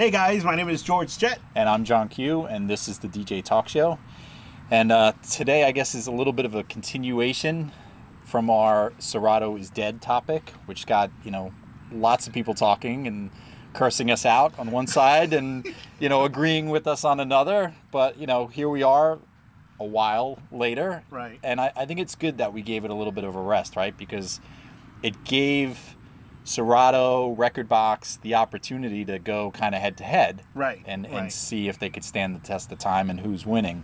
Hey guys, my name is George Jett. And I'm John Q, and this is the DJ Talk Show. And today, I guess, is a little bit of a continuation from our Serato is dead topic, which got, lots of people talking and cursing us out on one side and, agreeing with us on another. But, here we are a while later. Right. And I think it's good that we gave it a little bit of a rest, right? Because it gave Serato, Rekordbox, the opportunity to go kind of head to head, Right, and see if they could stand the test of time and who's winning.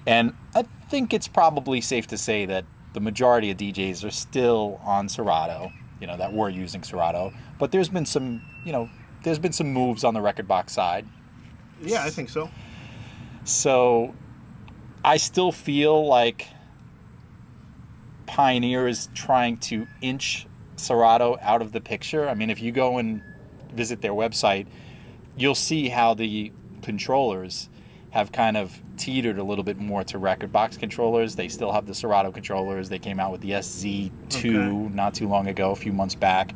And I think it's probably safe to say that the majority of DJs are still on Serato, that were using Serato. But there's been some, moves on the Rekordbox side. Yeah, I think so. So I still feel like Pioneer is trying to inch Serato out of the picture. I mean, if you go and visit their website, you'll see how the controllers have kind of teetered a little bit more to Rekordbox controllers. They still have the Serato controllers. They came out with the SZ2 not too long ago, a few months back.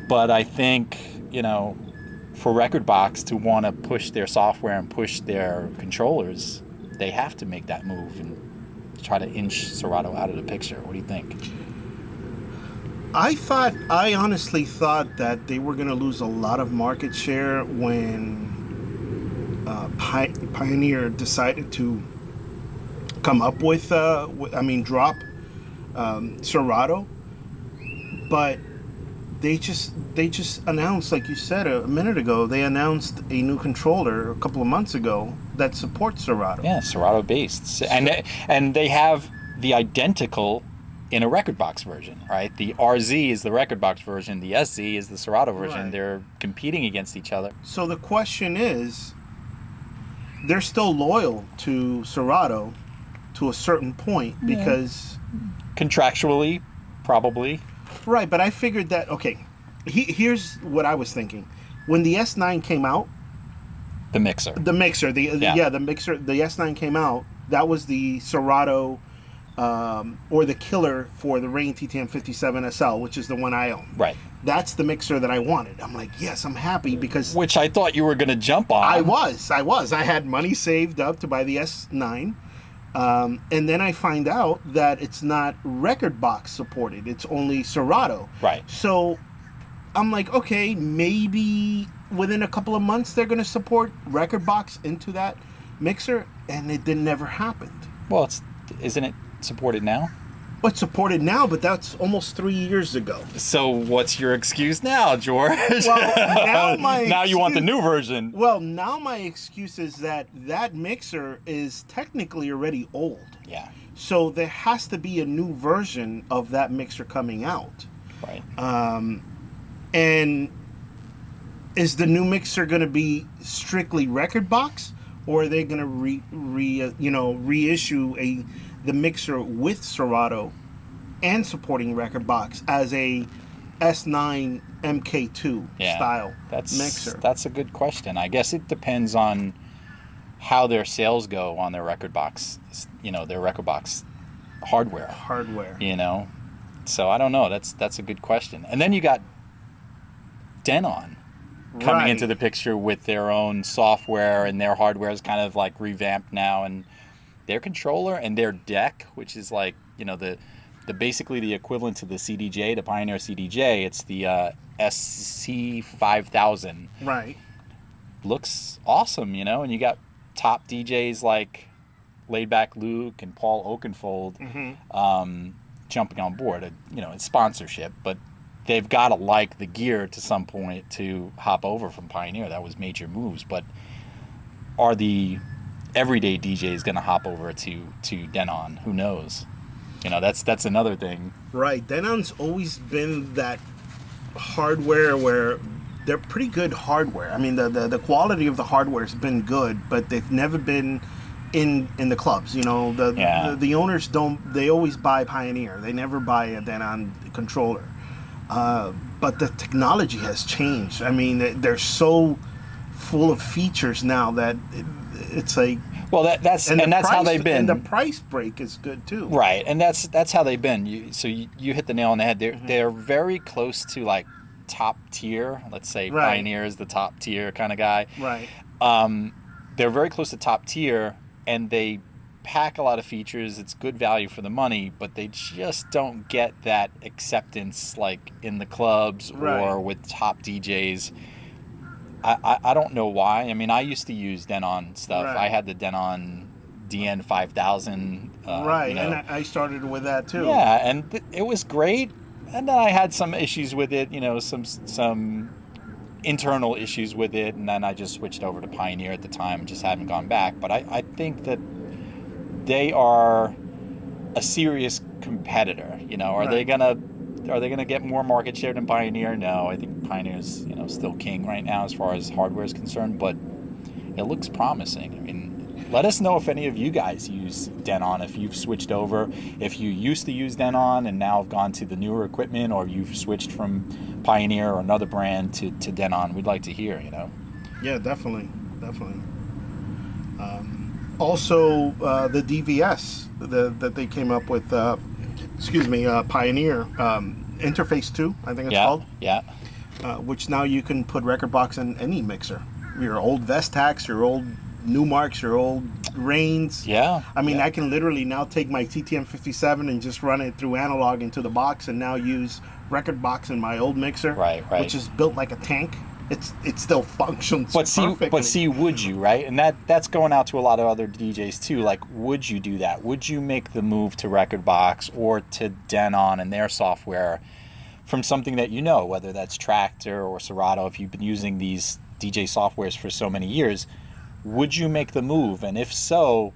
But I think, for Rekordbox to want to push their software and push their controllers, they have to make that move and try to inch Serato out of the picture. What do you think? I honestly thought that they were going to lose a lot of market share when Pioneer decided to come up with, drop Serato. But they just announced, like you said a minute ago, they announced a new controller a couple of months ago that supports Serato. Yeah, Serato based. And they have the identical in a Rekordbox version, right? The RZ is the Rekordbox version, the SZ is the Serato version. Right. They're competing against each other. So the question is, they're still loyal to Serato to a certain point because... Contractually, probably. Right, but I figured that, okay, here's what I was thinking. When the S9 came out... The mixer, the mixer, the S9 came out, that was the Serato... or the killer for the Rane TTM 57 SL, which is the one I own. Right. That's the mixer that I wanted. I'm like, yes, I'm happy because... Which I thought you were going to jump on. I was. I had money saved up to buy the S9. And then I find out that it's not Rekordbox supported. It's only Serato. Right. So I'm like, okay, maybe within a couple of months they're going to support Rekordbox into that mixer. And it never happened. Well, isn't it supported now? Well, it's supported now, but that's almost 3 years ago. So what's your excuse now, George? Well, now you want the new version. Well, now my excuse is that mixer is technically already old. Yeah. So there has to be a new version of that mixer coming out. Right. And is the new mixer going to be strictly Rekordbox, or are they going to reissue the mixer with Serato and supporting Rekordbox as a S9 MK2 style mixer? That's a good question. I guess it depends on how their sales go on their Rekordbox, their Rekordbox hardware. So I don't know. That's a good question. And then you got Denon coming into the picture with their own software, and their hardware is kind of like revamped now, and their controller and their deck, which is like, the basically the equivalent to the CDJ, the Pioneer CDJ. It's the SC5000. Right. Looks awesome, and you got top DJs like Laidback Luke and Paul Oakenfold jumping on board. It's sponsorship, but they've got to like the gear to some point to hop over from Pioneer. That was major moves. But are the everyday DJs going to hop over to Denon? Who knows? That's another thing. Right. Denon's always been that hardware where they're pretty good hardware. I mean, the quality of the hardware has been good, but they've never been in the clubs. The owners don't. They always buy Pioneer. They never buy a Denon controller. But the technology has changed. I mean, they're so full of features now that it's like... Well, that's how they've been. And the price break is good too. Right, and that's how they've been. You hit the nail on the head. They're very close to like top tier. Let's say Right. Pioneer is the top tier kind of guy. Right. They're very close to top tier, and they pack a lot of features. It's good value for the money, but they just don't get that acceptance like in the clubs Right. or with top DJs. I don't know why. I mean, I used to use Denon stuff. Right. I had the Denon DN 5000. Right, you know. and I started with that too. Yeah, and it was great. And then I had some issues with it, you know, some internal issues with it, and then I just switched over to Pioneer at the time and just haven't gone back. But I think that they are a serious competitor. You know, are they gonna get more market share than Pioneer? No, I think Pioneer's, you know, still king right now as far as hardware is concerned, but it looks promising. I mean, let us know if any of you guys use Denon, if you've switched over, if you used to use Denon and now have gone to the newer equipment, or you've switched from Pioneer or another brand to Denon. We'd like to hear, you know. Yeah, definitely. Also, the DVS that they came up with, Pioneer Interface 2, I think it's called. Yeah. Which now you can put Rekordbox in any mixer. Your old Vestax, your old Newmarks, your old Reigns. Yeah. I mean, I can literally now take my TTM 57 and just run it through analog into the box, and now use Rekordbox in my old mixer, Right. which is built like a tank. It still functions perfectly. But see, would you, right? And that's going out to a lot of other DJs too. Like, would you do that? Would you make the move to Rekordbox or to Denon and their software from something that you know, whether that's Traktor or Serato, if you've been using these DJ softwares for so many years, would you make the move? And if so,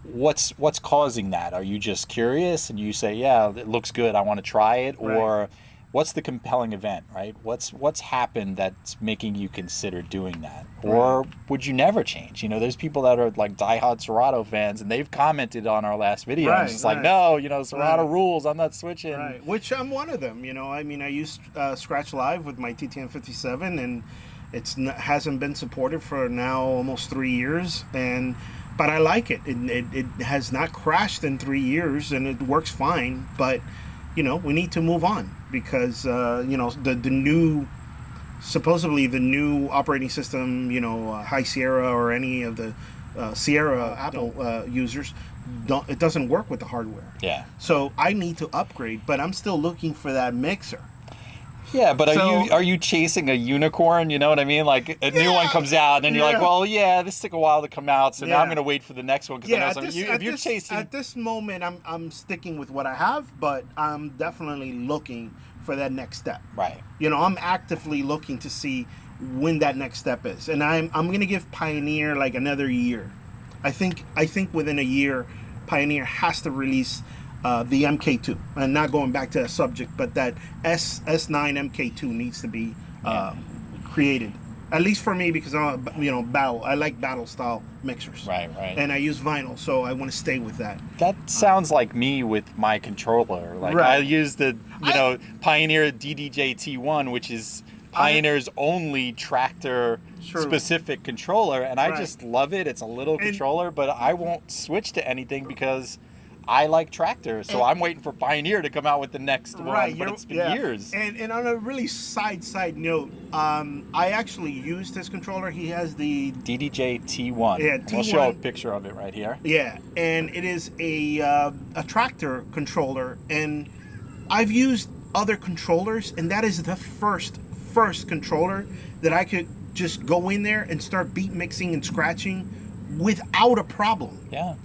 what's causing that? Are you just curious and you say, yeah, it looks good, I want to try it? Right. Or what's the compelling event, right? What's happened that's making you consider doing that? Or would you never change? You know, there's people that are like diehard Serato fans, and they've commented on our last video. Right, and it's like, no, you know, Serato rules, I'm not switching. Right, which I'm one of them. You know, I mean, I used Scratch Live with my TTM 57, and hasn't been supported for now almost 3 years, but I like it. It has not crashed in 3 years, and it works fine. But you know, we need to move on because you know, supposedly the new operating system, you know, High Sierra or any of the Sierra Apple users, it doesn't work with the hardware. Yeah. So I need to upgrade, but I'm still looking for that mixer. Yeah, but are you chasing a unicorn? You know what I mean? Like a new one comes out, and then you're like, well, yeah, this took a while to come out, so now I'm going to wait for the next one. Because if you're chasing, at this moment, I'm sticking with what I have, but I'm definitely looking for that next step. Right. You know, I'm actively looking to see when that next step is, and I'm going to give Pioneer like another year. I think within a year, Pioneer has to release the MK2, and not going back to that subject, but that S9 MK2 needs to be created, at least for me, because I like battle style mixers. Right. And I use vinyl, so I want to stay with that. That sounds like me with my controller. Like I use the Pioneer DDJ T1, which is Pioneer's only Traktor specific controller, and I just love it. It's a little controller, but I won't switch to anything because I like Traktor, so I'm waiting for Pioneer to come out with the next one, but it's been years. And on a really side note, I actually used his controller. He has the DDJ T1. Yeah, T1. We'll show a picture of it right here. Yeah, and it is a Traktor controller, and I've used other controllers, and that is the first controller that I could just go in there and start beat mixing and scratching without a problem. Yeah.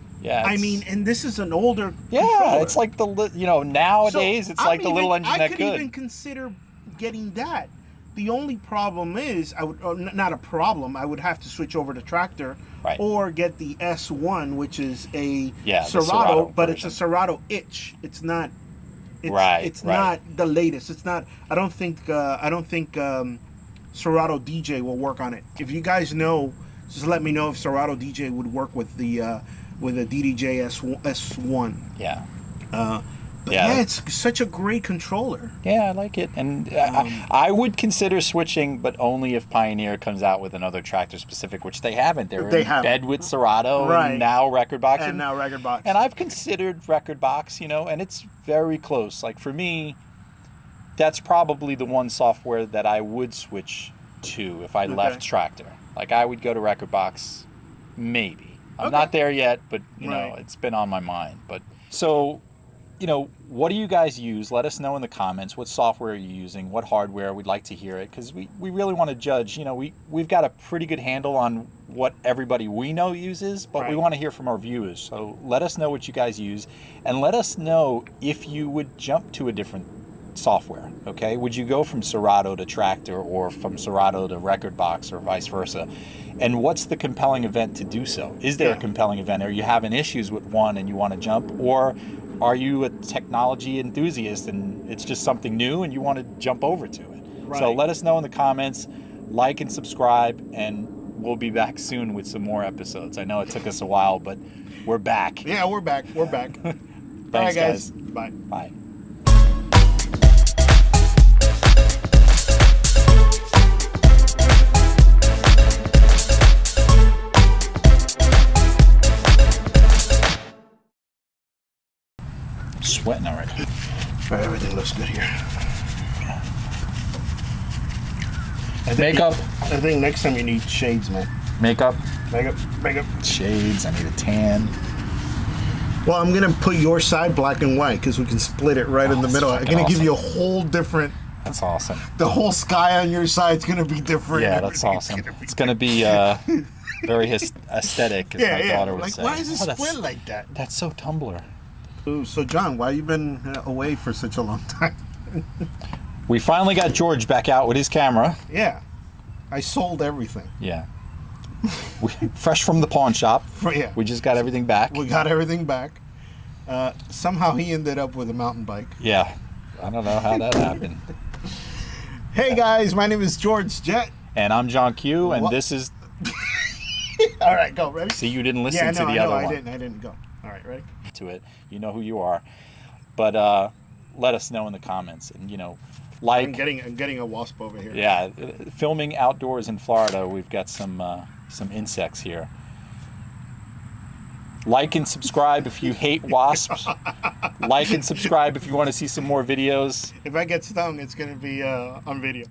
I mean, and this is an older controller. It's like nowadays so it's like the little engine I that could could. even consider getting that. The only problem is, not a problem, I would have to switch over to Traktor, or get the S1, which is a Serato, but it's a Serato itch. It's not. It's not the latest. It's not. I don't think Serato DJ will work on it. If you guys know, just let me know if Serato DJ would work with the DDJ S1. Yeah. But it's such a great controller. Yeah, I like it. And I would consider switching, but only if Pioneer comes out with another Traktor specific, which they haven't. They're in bed with Serato and now Rekordbox. And I've considered Rekordbox, you know, and it's very close. Like for me, that's probably the one software that I would switch to if I left Traktor. Like I would go to Rekordbox, maybe. I'm not there yet, but you know, it's been on my mind. But so, you know, what do you guys use? Let us know in the comments. What software are you using? What hardware? We'd like to hear it because we really want to judge. You know, we've got a pretty good handle on what everybody we know uses, but we want to hear from our viewers. So let us know what you guys use, and let us know if you would jump to a different software. Okay, would you go from Serato to Traktor, or from Serato to Rekordbox, or vice versa? And what's the compelling event to do so? Is there a compelling event? Are you having issues with one and you want to jump, or are you a technology enthusiast and it's just something new and you want to jump over to it? So let us know in the comments, like and subscribe, and we'll be back soon with some more episodes. I know it took us a while, but we're back. Yeah, we're back. We're back. Thanks, all right, guys. Bye. Bye. Sweating already. All right, everything looks good here. Makeup. I think next time you need shades, man. Makeup. Makeup. Shades. I need a tan. Well, I'm gonna put your side black and white because we can split it right in the middle. I'm gonna give you a whole different. That's awesome. The whole sky on your side's gonna be different. Yeah, that's awesome. It's gonna be very aesthetic, as my daughter would say. Why is it split like that? That's so Tumblr. So John, why you been away for such a long time? We finally got George back out with his camera. Yeah, I sold everything. Yeah. Fresh from the pawn shop. Yeah. We just got everything back. We got everything back. Somehow he ended up with a mountain bike. Yeah. I don't know how that happened. Hey guys, my name is George Jett. And I'm John Q, and this is... All right, go. Ready? See, you didn't listen to the other one. I didn't go. All right, ready? To it. You know who you are. But let us know in the comments. And, you know, like... I'm getting a wasp over here. Yeah. Filming outdoors in Florida, we've got some insects here. Like and subscribe if you hate wasps. Like and subscribe if you want to see some more videos. If I get stung, it's going to be on video.